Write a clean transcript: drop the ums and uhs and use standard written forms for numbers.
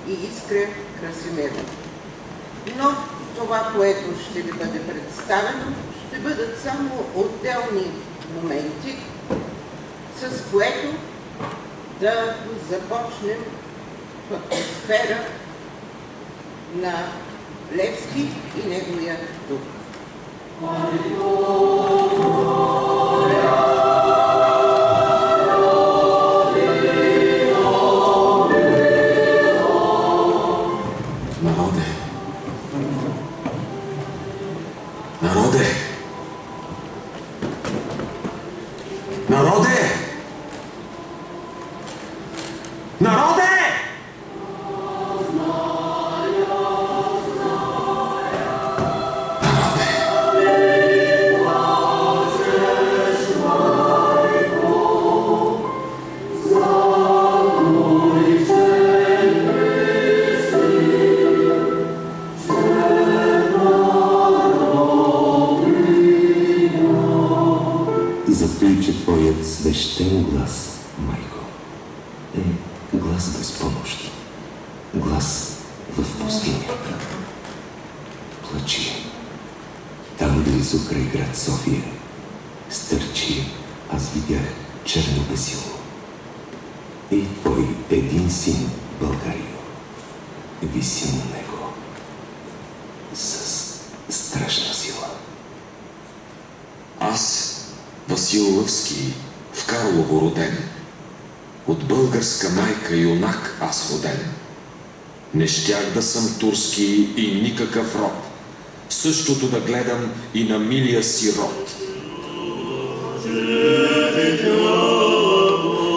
и Искра Красимирова. Но това, което ще ви бъде представено, ще бъдат само отделни моменти, с което да започнем в атмосфера на Левски и неговия дух. Народе! Народе! Народе! Затъй, че твоят свещен глас, майко, е глас без помощ, глас в пустинята. Плачи. Там близо край град София, стърчи, аз видях черно бесило. И твой един син, Българио, виси на него с страшна сила. Аз, Васил Лъвски, в Карлово роден, от българска майка юнак аз роден. Не щях да съм турски и никакъв род, същото да гледам и на милия си род.